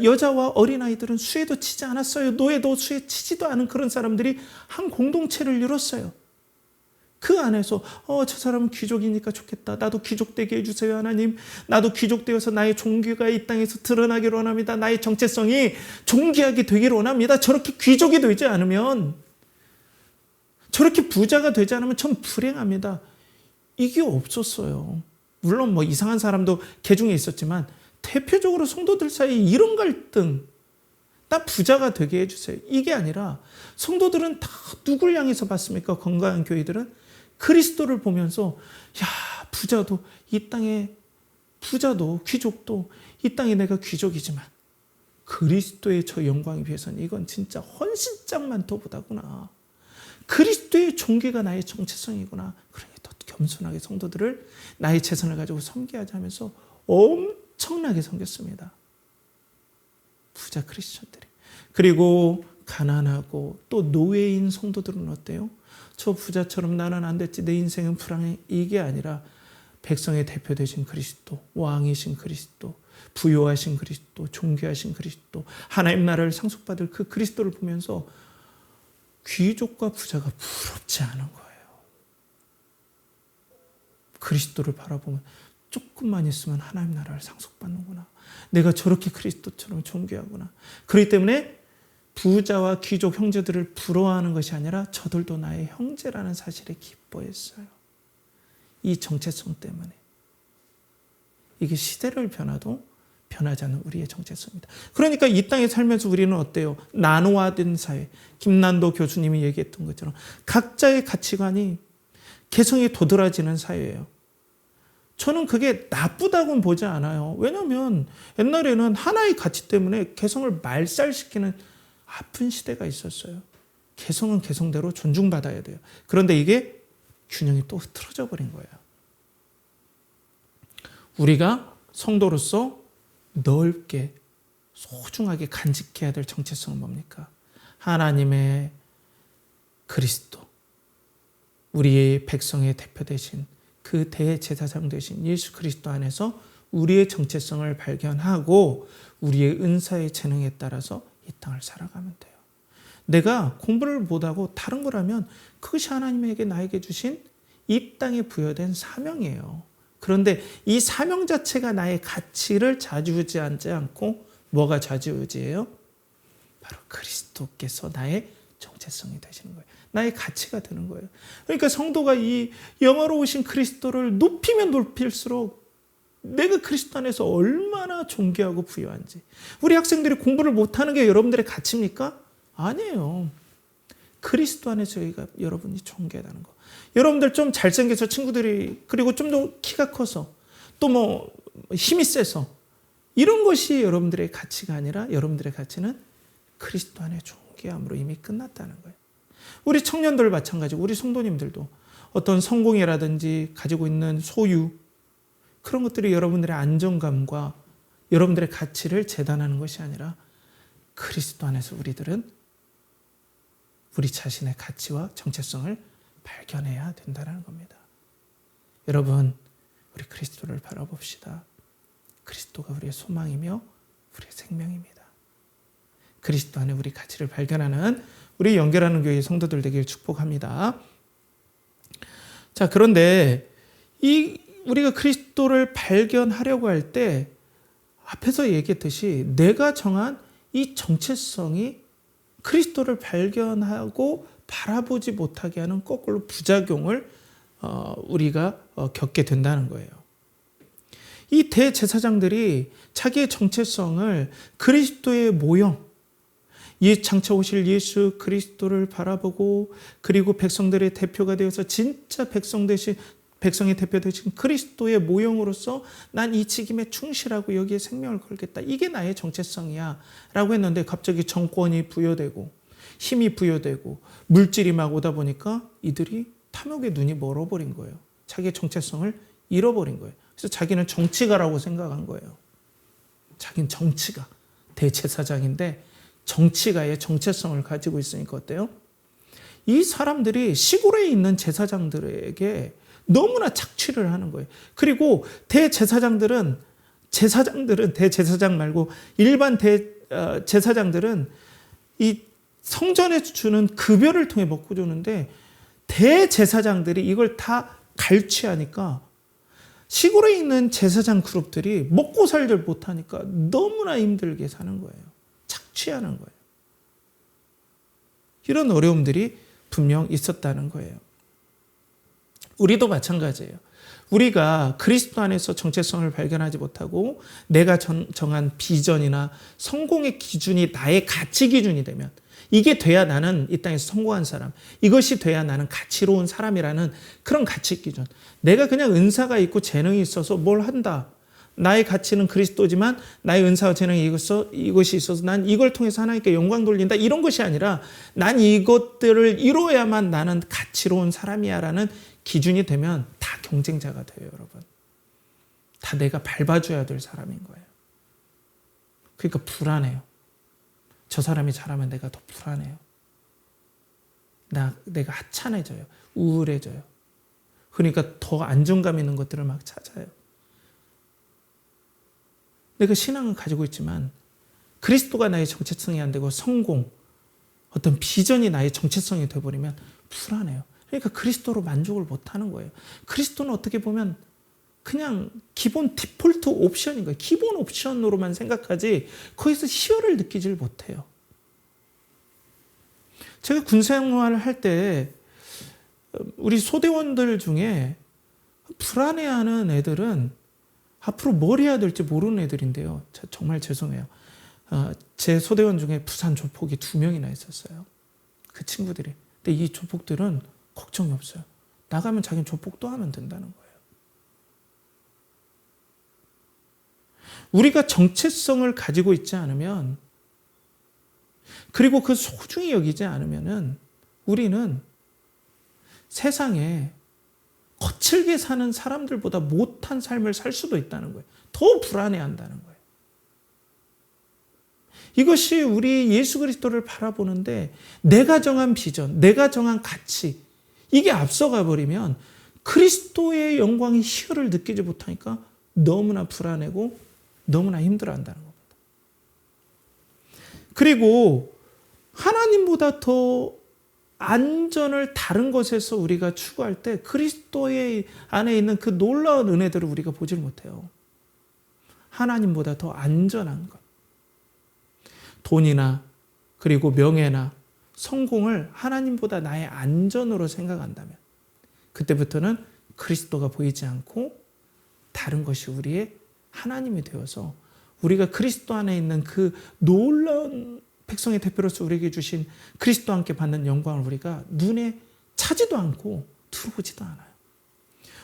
여자와 어린아이들은 수혜도 치지 않았어요. 노예도 수혜 치지도 않은 그런 사람들이 한 공동체를 이뤘어요. 그 안에서 저 사람은 귀족이니까 좋겠다. 나도 귀족되게 해주세요, 하나님. 나도 귀족되어서 나의 종교가 이 땅에서 드러나기를 원합니다. 나의 정체성이 존귀하게 되기를 원합니다. 저렇게 귀족이 되지 않으면, 저렇게 부자가 되지 않으면 전 불행합니다. 이게 없었어요. 물론 뭐 이상한 사람도 개중에 있었지만 대표적으로 성도들 사이에 이런 갈등, 나 부자가 되게 해주세요, 이게 아니라 성도들은 다 누굴 향해서 봤습니까? 건강한 교회들은 그리스도를 보면서, 야, 부자도 이 땅에, 부자도 귀족도 이 땅에 내가 귀족이지만 그리스도의 저 영광에 비해서는 이건 진짜 헌신짝만토보다구나. 그리스도의 존귀가 나의 정체성이구나. 그러니 더 겸손하게 성도들을 나의 재산을 가지고 섬기하자 하면서 엄청나게 섬겼습니다. 부자 크리스천들이. 그리고 가난하고 또 노예인 성도들은 어때요? 저 부자처럼 나는 안 됐지, 내 인생은 불황해, 이게 아니라 백성의 대표 되신 그리스도, 왕이신 그리스도, 부요하신 그리스도, 존귀하신 그리스도, 하나님 나라를 상속받을 그 그리스도를 보면서 귀족과 부자가 부럽지 않은 거예요. 그리스도를 바라보면 조금만 있으면 하나님 나라를 상속받는구나. 내가 저렇게 그리스도처럼 존귀하구나. 그렇기 때문에 부자와 귀족 형제들을 부러워하는 것이 아니라 저들도 나의 형제라는 사실에 기뻐했어요. 이 정체성 때문에. 이게 시대를 변화도 변하지 않는 우리의 정체성입니다. 그러니까 이 땅에 살면서 우리는 어때요? 나누어진 사회. 김난도 교수님이 얘기했던 것처럼 각자의 가치관이 개성이 도드라지는 사회예요. 저는 그게 나쁘다고는 보지 않아요. 왜냐하면 옛날에는 하나의 가치 때문에 개성을 말살시키는 아픈 시대가 있었어요. 개성은 개성대로 존중받아야 돼요. 그런데 이게 균형이 또 흐트러져 버린 거예요. 우리가 성도로서 넓게 소중하게 간직해야 될 정체성은 뭡니까? 하나님의 그리스도, 우리의 백성의 대표 되신 그 대제사장 되신 예수 그리스도 안에서 우리의 정체성을 발견하고 우리의 은사의 재능에 따라서 이 땅을 살아가면 돼요. 내가 공부를 못하고 다른 걸 하면 그것이 하나님에게 나에게 주신 이 땅에 부여된 사명이에요. 그런데 이 사명 자체가 나의 가치를 좌지우지하지 않고 뭐가 좌지우지해요? 바로 그리스도께서 나의 정체성이 되시는 거예요. 나의 가치가 되는 거예요. 그러니까 성도가 이 영화로우신 그리스도를 높이면 높일수록 내가 그리스도 안에서 얼마나 존귀하고 부유한지. 우리 학생들이 공부를 못하는 게 여러분들의 가치입니까? 아니에요. 그리스도 안에서 여러분이 존귀하다는 거. 여러분들 좀 잘생겨서 친구들이, 그리고 좀 더 키가 커서, 또 뭐 힘이 세서, 이런 것이 여러분들의 가치가 아니라 여러분들의 가치는 그리스도 안에 존귀함으로 이미 끝났다는 거예요. 우리 청년들 마찬가지고 우리 성도님들도 어떤 성공이라든지 가지고 있는 소유, 그런 것들이 여러분들의 안정감과 여러분들의 가치를 재단하는 것이 아니라 그리스도 안에서 우리들은 우리 자신의 가치와 정체성을 발견해야 된다는 겁니다. 여러분, 우리 그리스도를 바라봅시다. 그리스도가 우리의 소망이며 우리의 생명입니다. 그리스도 안에 우리 가치를 발견하는 우리 연결하는 교회 성도들 되길 축복합니다. 자, 그런데 우리가 그리스도를 발견하려고 할 때 앞에서 얘기했듯이 내가 정한 이 정체성이 그리스도를 발견하고 바라보지 못하게 하는 거꾸로 부작용을 우리가 겪게 된다는 거예요. 이 대제사장들이 자기의 정체성을 그리스도의 모형, 장차 오실 예수 그리스도를 바라보고 그리고 백성들의 대표가 되어서 진짜 백성의 대표 되신 그리스도의 모형으로서 난 이 직임에 충실하고 여기에 생명을 걸겠다. 이게 나의 정체성이야 라고 했는데 갑자기 정권이 부여되고 힘이 부여되고 물질이 막 오다 보니까 이들이 탐욕의 눈이 멀어버린 거예요. 자기의 정체성을 잃어버린 거예요. 그래서 자기는 정치가라고 생각한 거예요. 자기는 정치가, 대제사장인데 정치가의 정체성을 가지고 있으니까 어때요? 이 사람들이 시골에 있는 제사장들에게 너무나 착취를 하는 거예요. 그리고 대제사장들은 대제사장 말고 일반 제사장들은 이 성전에서 주는 급여를 통해 먹고 주는데 대제사장들이 이걸 다 갈취하니까 시골에 있는 제사장 그룹들이 먹고 살들 못하니까 너무나 힘들게 사는 거예요. 착취하는 거예요. 이런 어려움들이 분명 있었다는 거예요. 우리도 마찬가지예요. 우리가 그리스도 안에서 정체성을 발견하지 못하고 내가 정한 비전이나 성공의 기준이 나의 가치 기준이 되면 이게 돼야 나는 이 땅에서 성공한 사람, 이것이 돼야 나는 가치로운 사람이라는 그런 가치 기준. 내가 그냥 은사가 있고 재능이 있어서 뭘 한다. 나의 가치는 그리스도지만 나의 은사와 재능이 이것이 있어서 난 이걸 통해서 하나님께 영광 돌린다. 이런 것이 아니라 난 이것들을 이루어야만 나는 가치로운 사람이야라는 기준이 되면 다 경쟁자가 돼요, 여러분. 다 내가 밟아줘야 될 사람인 거예요. 그러니까 불안해요. 저 사람이 잘하면 내가 더 불안해요. 내가 하찮아져요. 우울해져요. 그러니까 더 안정감 있는 것들을 막 찾아요. 내가 신앙은 가지고 있지만 그리스도가 나의 정체성이 안 되고 성공, 어떤 비전이 나의 정체성이 되어버리면 불안해요. 그러니까 그리스도로 만족을 못하는 거예요. 그리스도는 어떻게 보면 그냥 기본 디폴트 옵션인 거예요. 기본 옵션으로만 생각하지 거기서 희열을 느끼질 못해요. 제가 군생활을 할 때 우리 소대원들 중에 불안해하는 애들은 앞으로 뭘 해야 될지 모르는 애들인데요. 정말 죄송해요. 제 소대원 중에 부산 조폭이 2명이나 있었어요. 그 친구들이. 근데 이 조폭들은 걱정이 없어요. 나가면 자기는 조폭 또 하면 된다는 거예요. 우리가 정체성을 가지고 있지 않으면, 그리고 그 소중히 여기지 않으면은 우리는 세상에 거칠게 사는 사람들보다 못한 삶을 살 수도 있다는 거예요. 더 불안해한다는 거예요. 이것이 우리 예수 그리스도를 바라보는데 내가 정한 비전, 내가 정한 가치, 이게 앞서가 버리면 그리스도의 영광의 희열을 느끼지 못하니까 너무나 불안하고 너무나 힘들어한다는 겁니다. 그리고 하나님보다 더 안전을 다른 것에서 우리가 추구할 때 그리스도의 안에 있는 그 놀라운 은혜들을 우리가 보질 못해요. 하나님보다 더 안전한 것. 돈이나 그리고 명예나 성공을 하나님보다 나의 안전으로 생각한다면 그때부터는 그리스도가 보이지 않고 다른 것이 우리의 하나님이 되어서 우리가 그리스도 안에 있는 그 놀라운 백성의 대표로서 우리에게 주신 그리스도와 함께 받는 영광을 우리가 눈에 차지도 않고 들어오지도 않아요.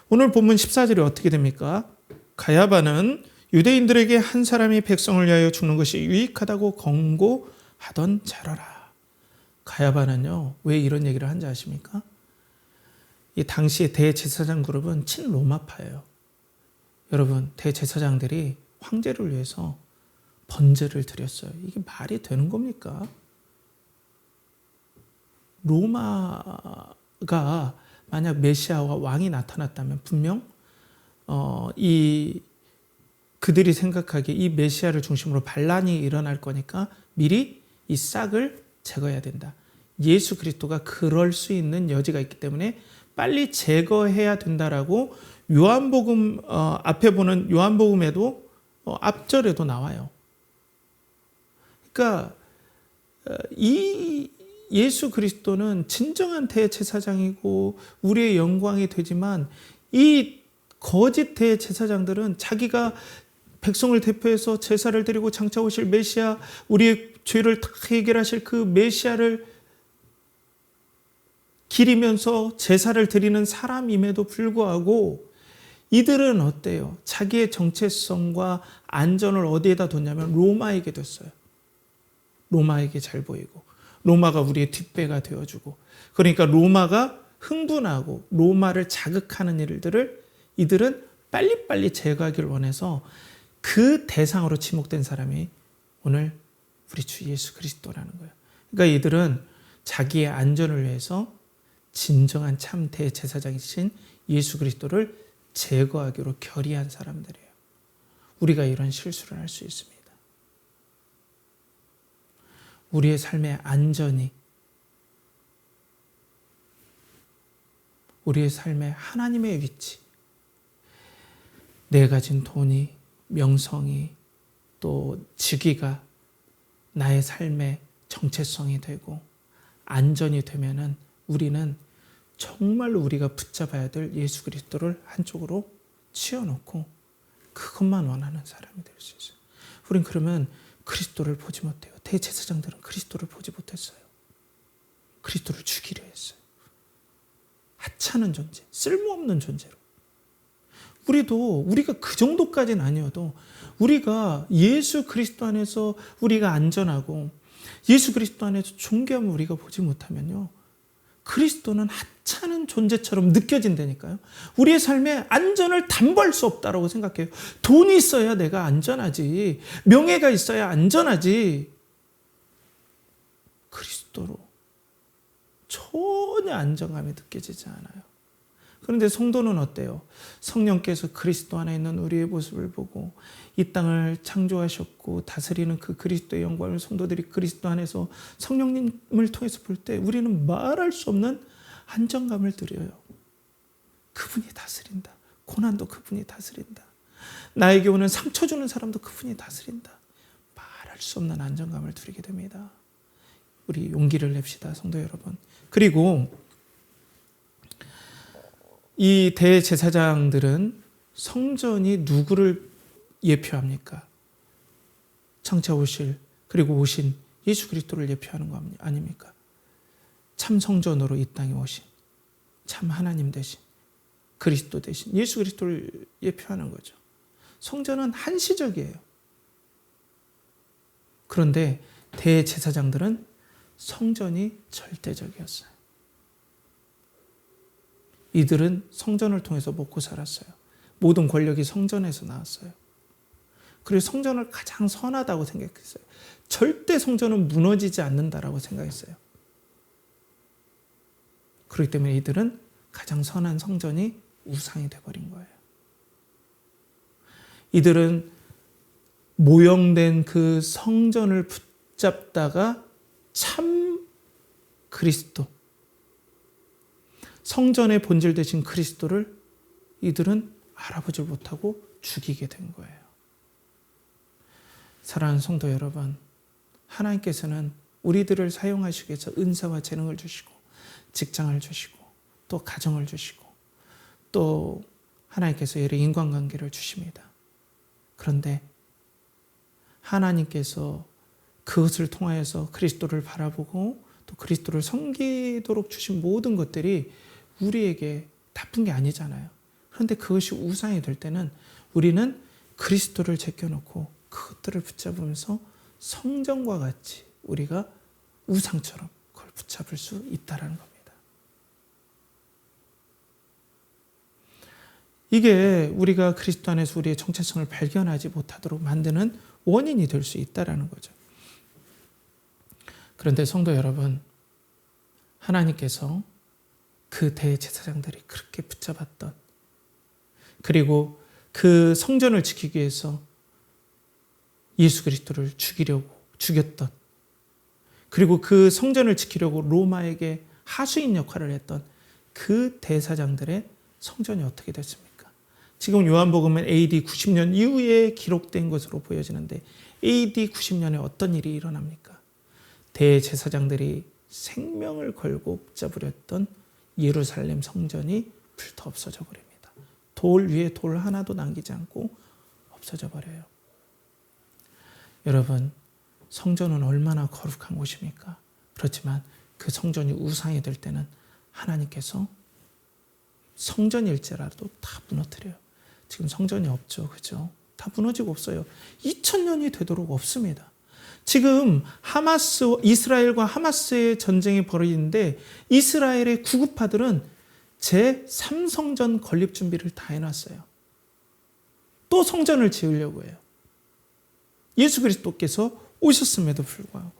오늘 본문 14절이 어떻게 됩니까? 가야바는 유대인들에게 한 사람이 백성을 위하여 죽는 것이 유익하다고 권고하던 자라라. 가야바는요, 왜 이런 얘기를 한지 아십니까? 이 당시의 대제사장 그룹은 친로마파예요. 여러분, 대제사장들이 황제를 위해서 번제를 드렸어요. 이게 말이 되는 겁니까? 로마가 만약 메시아와 왕이 나타났다면 분명 그들이 생각하기에 이 메시아를 중심으로 반란이 일어날 거니까 미리 이 싹을 제거해야 된다. 예수 그리스도가 그럴 수 있는 여지가 있기 때문에 빨리 제거해야 된다라고 요한복음 앞에 보는 요한복음에도 앞절에도 나와요. 그러니까 이 예수 그리스도는 진정한 대제사장이고 우리의 영광이 되지만 이 거짓 대제사장들은 자기가 백성을 대표해서 제사를 드리고 장차 오실 메시아, 우리의 죄를 다 해결하실 그 메시아를 기리면서 제사를 드리는 사람임에도 불구하고 이들은 어때요? 자기의 정체성과 안전을 어디에다 뒀냐면 로마에게 뒀어요. 로마에게 잘 보이고, 로마가 우리의 뒷배가 되어주고, 그러니까 로마가 흥분하고 로마를 자극하는 일들을 이들은 빨리빨리 제거하기를 원해서 그 대상으로 지목된 사람이 오늘 우리 주 예수 그리스도라는 거예요. 그러니까 이들은 자기의 안전을 위해서 진정한 참 대제사장이신 예수 그리스도를 제거하기로 결의한 사람들이에요. 우리가 이런 실수를 할 수 있습니다. 우리의 삶의 안전이, 우리의 삶의 하나님의 위치, 내가 가진 돈이, 명성이, 또 직위가 나의 삶의 정체성이 되고 안전이 되면은 우리는 정말로 우리가 붙잡아야 될 예수 그리스도를 한쪽으로 치워놓고 그것만 원하는 사람이 될 수 있어요. 우린 그러면 그리스도를 보지 못해요. 대제사장들은 그리스도를 보지 못했어요. 그리스도를 죽이려 했어요. 하찮은 존재, 쓸모없는 존재로. 우리가 그 정도까지는 아니어도 우리가 예수 그리스도 안에서 우리가 안전하고 예수 그리스도 안에서 존귀함을 우리가 보지 못하면요, 그리스도는 하찮은 존재처럼 느껴진다니까요. 우리의 삶에 안전을 담보할 수 없다라고 생각해요. 돈이 있어야 내가 안전하지, 명예가 있어야 안전하지, 그리스도로 전혀 안정감이 느껴지지 않아요. 그런데 성도는 어때요? 성령께서 그리스도 안에 있는 우리의 모습을 보고 이 땅을 창조하셨고 다스리는 그 그리스도의 영광을 성도들이 그리스도 안에서 성령님을 통해서 볼 때 우리는 말할 수 없는 안정감을 드려요. 그분이 다스린다. 고난도 그분이 다스린다. 나에게 오는 상처 주는 사람도 그분이 다스린다. 말할 수 없는 안정감을 누리게 됩니다. 우리 용기를 냅시다, 성도 여러분. 그리고 이 대제사장들은 성전이 누구를 예표합니까? 장차 오실, 그리고 오신 예수 그리스도를 예표하는 거 아닙니까? 참 성전으로 이 땅에 오신, 참 하나님 되신, 그리스도 되신 예수 그리스도를 예표하는 거죠. 성전은 한시적이에요. 그런데 대제사장들은 성전이 절대적이었어요. 이들은 성전을 통해서 먹고 살았어요. 모든 권력이 성전에서 나왔어요. 그리고 성전을 가장 선하다고 생각했어요. 절대 성전은 무너지지 않는다라고 생각했어요. 그렇기 때문에 이들은 가장 선한 성전이 우상이 되어버린 거예요. 이들은 모형된 그 성전을 붙잡다가 참 그리스도, 성전의 본질 되신 그리스도를 이들은 알아보지 못하고 죽이게 된 거예요. 사랑하는 성도 여러분, 하나님께서는 우리들을 사용하시기 위해서 은사와 재능을 주시고 직장을 주시고 또 가정을 주시고 또 하나님께서 여러 인간관계를 주십니다. 그런데 하나님께서 그것을 통하여서 그리스도를 바라보고 또 그리스도를 섬기도록 주신 모든 것들이 우리에게 나쁜 게 아니잖아요. 그런데 그것이 우상이 될 때는 우리는 그리스도를 제껴놓고 그것들을 붙잡으면서 성전과 같이 우리가 우상처럼 그걸 붙잡을 수 있다는 겁니다. 이게 우리가 그리스도 안에서 우리의 정체성을 발견하지 못하도록 만드는 원인이 될 수 있다는 거죠. 그런데 성도 여러분, 하나님께서 그 대제사장들이 그렇게 붙잡았던, 그리고 그 성전을 지키기 위해서 예수 그리스도를 죽였던, 그리고 그 성전을 지키려고 로마에게 하수인 역할을 했던 그 대사장들의 성전이 어떻게 됐습니까? 지금 요한복음은 AD 90년 이후에 기록된 것으로 보여지는데 AD 90년에 어떤 일이 일어납니까? 대제사장들이 생명을 걸고 붙잡으려 했던 예루살렘 성전이 불타 없어져 버립니다. 돌 위에 돌 하나도 남기지 않고 없어져 버려요. 여러분, 성전은 얼마나 거룩한 곳입니까? 그렇지만 그 성전이 우상이 될 때는 하나님께서 성전일지라도 다 무너뜨려요. 지금 성전이 없죠. 그죠? 다 무너지고 없어요. 2000년이 되도록 없습니다. 지금 이스라엘과 하마스의 전쟁이 벌어지는데 이스라엘의 구급파들은 제3성전 건립 준비를 다 해놨어요. 또 성전을 지으려고 해요. 예수 그리스도께서 오셨음에도 불구하고.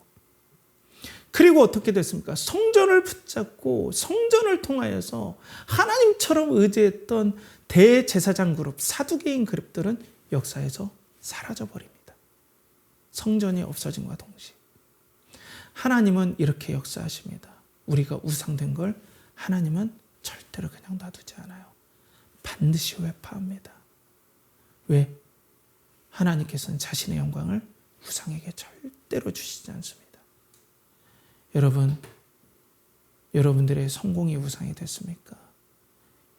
그리고 어떻게 됐습니까? 성전을 붙잡고 성전을 통하여서 하나님처럼 의지했던 대제사장 그룹, 사두개인 그룹들은 역사에서 사라져버립니다. 성전이 없어짐과 동시에. 하나님은 이렇게 역사하십니다. 우리가 우상된 걸 하나님은 절대로 그냥 놔두지 않아요. 반드시 회파합니다. 왜? 하나님께서는 자신의 영광을 우상에게 절대로 주시지 않습니다. 여러분, 여러분들의 성공이 우상이 됐습니까?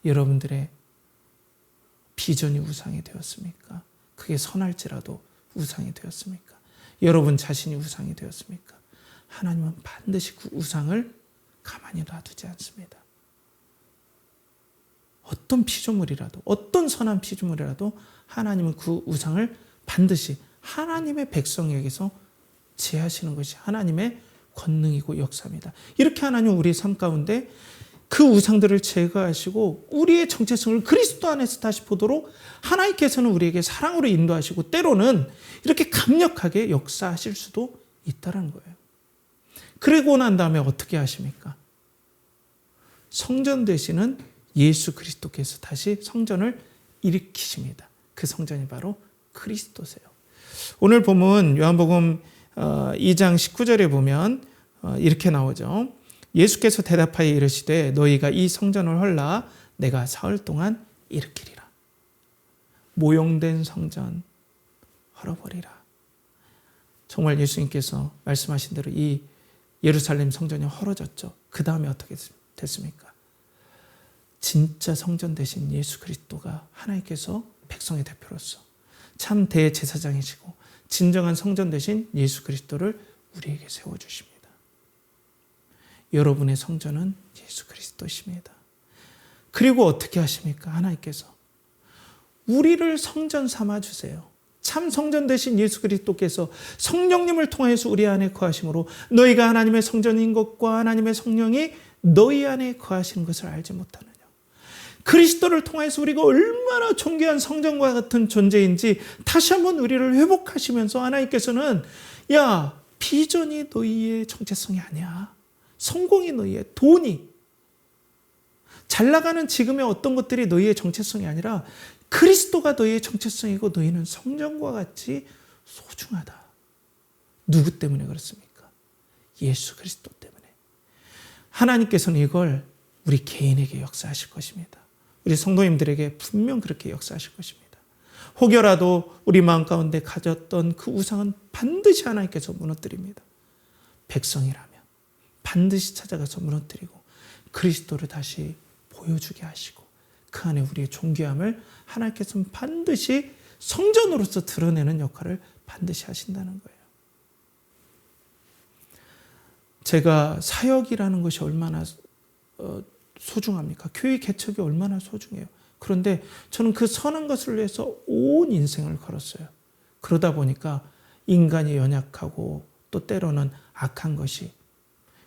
여러분들의 비전이 우상이 되었습니까? 그게 선할지라도 우상이 되었습니까? 여러분 자신이 우상이 되었습니까? 하나님은 반드시 그 우상을 가만히 놔두지 않습니다. 어떤 피조물이라도, 어떤 선한 피조물이라도 하나님은 그 우상을 반드시 하나님의 백성에게서 제하시는 것이 하나님의 권능이고 역사입니다. 이렇게 하나님은 우리의 삶 가운데 그 우상들을 제거하시고 우리의 정체성을 그리스도 안에서 다시 보도록 하나님께서는 우리에게 사랑으로 인도하시고 때로는 이렇게 강력하게 역사하실 수도 있다는 거예요. 그리고 난 다음에 어떻게 하십니까? 성전 되시는 예수 그리스도께서 다시 성전을 일으키십니다. 그 성전이 바로 그리스도세요. 오늘 본문 요한복음 2장 19절에 보면 이렇게 나오죠. 예수께서 대답하여 이르시되 너희가 이 성전을 헐라 내가 사흘 동안 일으키리라. 모형된 성전 헐어버리라. 정말 예수님께서 말씀하신 대로 이 예루살렘 성전이 헐어졌죠. 그 다음에 어떻게 됐습니까? 진짜 성전 되신 예수 그리스도가 하나님께서 백성의 대표로서 참 대제사장이시고 진정한 성전 되신 예수 그리스도를 우리에게 세워주십니다. 여러분의 성전은 예수 그리스도십니다. 그리고 어떻게 하십니까? 하나님께서 우리를 성전 삼아주세요. 참 성전 되신 예수 그리스도께서 성령님을 통해서 우리 안에 거하심으로 너희가 하나님의 성전인 것과 하나님의 성령이 너희 안에 거하시는 것을 알지 못하느냐. 그리스도를 통해서 우리가 얼마나 존귀한 성전과 같은 존재인지 다시 한번 우리를 회복하시면서 하나님께서는 야, 비전이 너희의 정체성이 아니야. 성공이 너희의, 돈이, 잘 나가는 지금의 어떤 것들이 너희의 정체성이 아니라 그리스도가 너희의 정체성이고 너희는 성전과 같이 소중하다. 누구 때문에 그렇습니까? 예수 그리스도 때문에. 하나님께서는 이걸 우리 개인에게 역사하실 것입니다. 우리 성도님들에게 분명 그렇게 역사하실 것입니다. 혹여라도 우리 마음 가운데 가졌던 그 우상은 반드시 하나님께서 무너뜨립니다. 백성이라면 반드시 찾아가서 무너뜨리고 그리스도를 다시 보여주게 하시고 그 안에 우리의 존귀함을 하나님께서는 반드시 성전으로서 드러내는 역할을 반드시 하신다는 거예요. 제가 사역이라는 것이 얼마나 소중합니까? 교회 개척이 얼마나 소중해요. 그런데 저는 그 선한 것을 위해서 온 인생을 걸었어요. 그러다 보니까 인간이 연약하고 또 때로는 악한 것이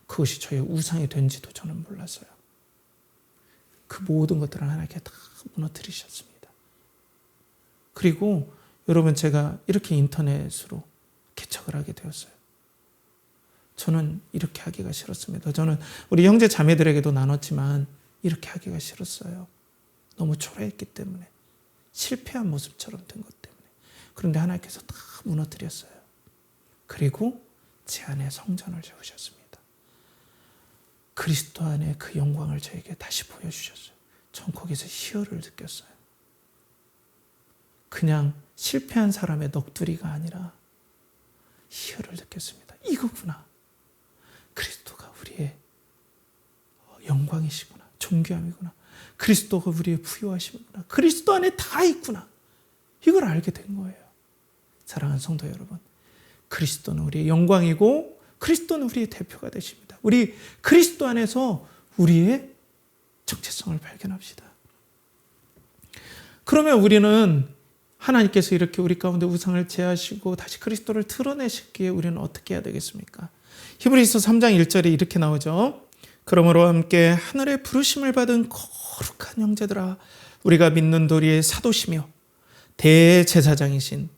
그것이 저의 우상이 된지도 저는 몰랐어요. 그 모든 것들을 하나님께 다 무너뜨리셨습니다. 그리고 여러분 제가 이렇게 인터넷으로 개척을 하게 되었어요. 저는 이렇게 하기가 싫었습니다. 저는 우리 형제 자매들에게도 나눴지만 이렇게 하기가 싫었어요. 너무 초라했기 때문에 실패한 모습처럼 된 것 때문에. 그런데 하나님께서 다 무너뜨렸어요. 그리고 제 안에 성전을 세우셨습니다. 그리스도 안에 그 영광을 저에게 다시 보여주셨어요. 전 거기서 희열을 느꼈어요. 그냥 실패한 사람의 넋두리가 아니라 희열을 느꼈습니다. 이거구나. 그리스도가 우리의 영광이시구나. 존귀함이구나. 그리스도가 우리의 부요하심이구나. 그리스도 안에 다 있구나. 이걸 알게 된 거예요. 사랑하는 성도 여러분, 그리스도는 우리의 영광이고 그리스도는 우리의 대표가 되십니다. 우리 그리스도 안에서 우리의 정체성을 발견합시다. 그러면 우리는 하나님께서 이렇게 우리 가운데 우상을 제하시고 다시 그리스도를 드러내시기에 우리는 어떻게 해야 되겠습니까? 히브리서 3장 1절에 이렇게 나오죠. 그러므로 함께 하늘의 부르심을 받은 거룩한 형제들아, 우리가 믿는 도리의 사도시며 대제사장이신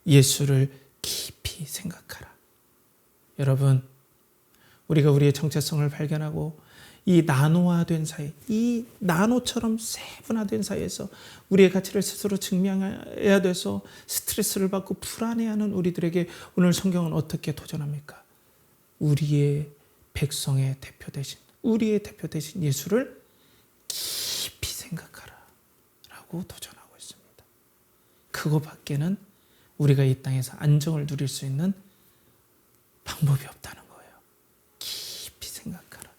예수를 깊이 생각하라. 여러분, 우리가 우리의 정체성을 발견하고 이 나노화된 사이, 이 나노처럼 세분화된 사이에서 우리의 가치를 스스로 증명해야 돼서 스트레스를 받고 불안해하는 우리들에게 오늘 성경은 어떻게 도전합니까? 우리의 백성의 대표 되신, 우리의 대표 되신 예수를 깊이 생각하라 라고 도전하고 있습니다. 그거밖에는 우리가 이 땅에서 안정을 누릴 수 있는 방법이 없다는 거예요. 깊이 생각하라.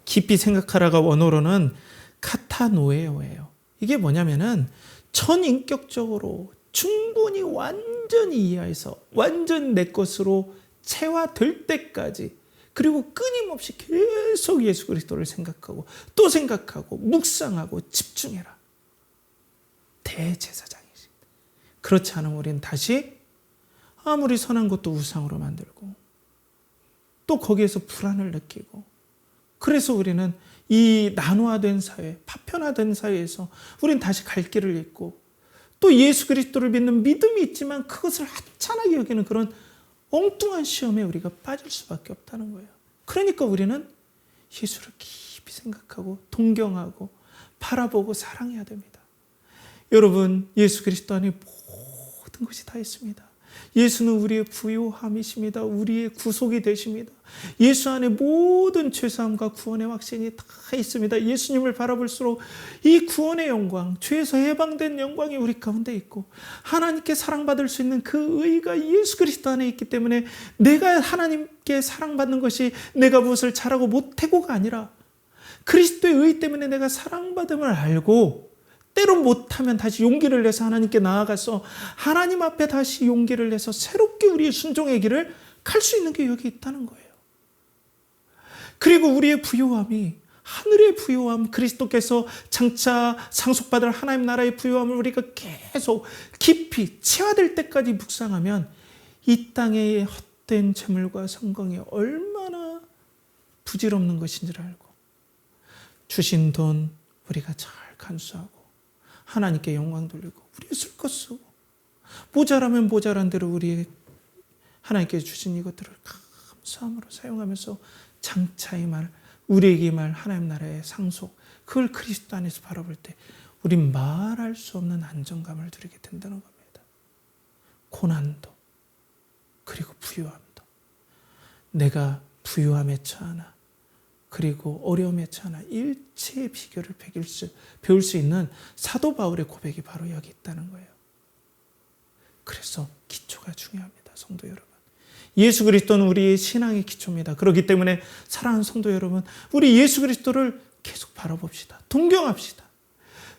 깊이 생각하라가 원어로는 카타노에오예요. 이게 뭐냐면은 전인격적으로 충분히 완전히 이해해서 완전 내 것으로 체화될 때까지, 그리고 끊임없이 계속 예수 그리스도를 생각하고 또 생각하고 묵상하고 집중해라. 대제사장이십니다. 그렇지 않으면 우리는 다시 아무리 선한 것도 우상으로 만들고 또 거기에서 불안을 느끼고, 그래서 우리는 이 나노화된 사회, 파편화된 사회에서 우리는 다시 갈 길을 잃고 또 예수 그리스도를 믿는 믿음이 있지만 그것을 하찮게 여기는 그런 엉뚱한 시험에 우리가 빠질 수밖에 없다는 거예요. 그러니까 우리는 예수를 깊이 생각하고 동경하고 바라보고 사랑해야 됩니다. 여러분, 예수 그리스도 안에 모든 것이 다 있습니다. 예수는 우리의 부요함이십니다. 우리의 구속이 되십니다. 예수 안에 모든 죄사함과 구원의 확신이 다 있습니다. 예수님을 바라볼수록 이 구원의 영광, 죄에서 해방된 영광이 우리 가운데 있고 하나님께 사랑받을 수 있는 그 의가 예수 그리스도 안에 있기 때문에 내가 하나님께 사랑받는 것이 내가 무엇을 잘하고 못하고가 아니라 그리스도의 의 때문에 내가 사랑받음을 알고 때로 못하면 다시 용기를 내서 하나님께 나아가서 하나님 앞에 다시 용기를 내서 새롭게 우리의 순종의 길을 갈 수 있는 게 여기 있다는 거예요. 그리고 우리의 부요함이 하늘의 부요함, 그리스도께서 장차 상속받을 하나님 나라의 부요함을 우리가 계속 깊이 체화될 때까지 묵상하면 이 땅의 헛된 재물과 성공이 얼마나 부질없는 것인지를 알고 주신 돈 우리가 잘 간수하고 하나님께 영광 돌리고 우리의 쓸 것 쓰고 모자라면 모자란 대로 우리의 하나님께 주신 이것들을 감사함으로 사용하면서 장차의 말, 우리에게 말 하나님 나라의 상속, 그걸 그리스도 안에서 바라볼 때 우린 말할 수 없는 안정감을 누리게 된다는 겁니다. 고난도 그리고 부유함도, 내가 부유함에 처하나 그리고 어려움에 처하나 일체의 비결을 배울 수 있는 사도 바울의 고백이 바로 여기 있다는 거예요. 그래서 기초가 중요합니다. 성도 여러분, 예수 그리스도는 우리의 신앙의 기초입니다. 그렇기 때문에 사랑하는 성도 여러분, 우리 예수 그리스도를 계속 바라봅시다. 동경합시다.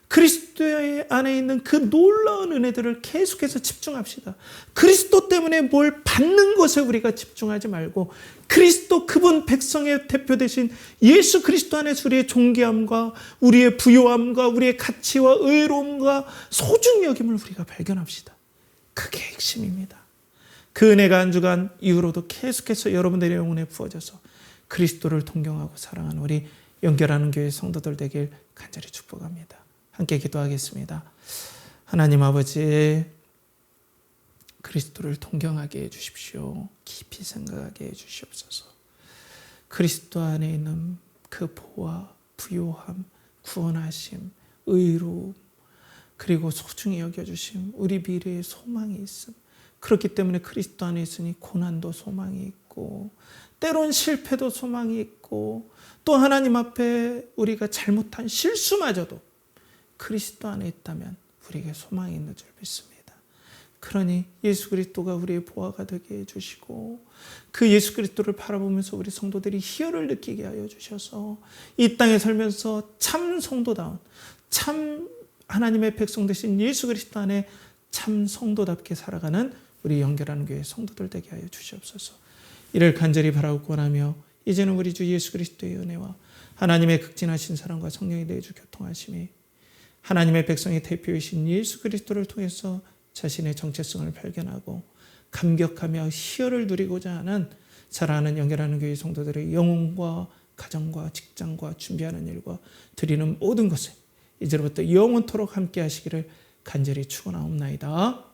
그리스도 안에 있는 그 놀라운 은혜들을 계속해서 집중합시다. 그리스도 때문에 뭘 받는 것에 우리가 집중하지 말고 그리스도, 그분 백성의 대표 되신 예수 그리스도 안에서 우리의 존귀함과 우리의 부요함과 우리의 가치와 의로움과 소중히 여김을 우리가 발견합시다. 그게 핵심입니다. 그 은혜가 한 주간 이후로도 계속해서 여러분들의 영혼에 부어져서 그리스도를 동경하고 사랑하는 우리 연결하는 교회 성도들 되길 간절히 축복합니다. 함께 기도하겠습니다. 하나님 아버지, 그리스도를 동경하게 해주십시오. 깊이 생각하게 해주시옵소서. 그리스도 안에 있는 그 보화, 부요함, 구원하심, 의로움, 그리고 소중히 여겨주심, 우리 미래에 소망이 있음. 그렇기 때문에 그리스도 안에 있으니 고난도 소망이 있고 때론 실패도 소망이 있고 또 하나님 앞에 우리가 잘못한 실수마저도 그리스도 안에 있다면 우리에게 소망이 있는 줄 믿습니다. 그러니 예수 그리스도가 우리의 보화가 되게 해주시고 그 예수 그리스도를 바라보면서 우리 성도들이 희열을 느끼게 하여 주셔서 이 땅에 살면서 참 성도다운 참 하나님의 백성 되신 예수 그리스도 안에 참 성도답게 살아가는 우리 연결하는 교회 성도들 되게 하여 주시옵소서. 이를 간절히 바라고 원하며 이제는 우리 주 예수 그리스도의 은혜와 하나님의 극진하신 사랑과 성령의 내주 교통하심이 하나님의 백성의 대표이신 예수 그리스도를 통해서 자신의 정체성을 발견하고 감격하며 희열을 누리고자 하는 사랑하는 연결하는 교회 성도들의 영혼과 가정과 직장과 준비하는 일과 드리는 모든 것을 이제부터 영원토록 함께 하시기를 간절히 축원하옵나이다.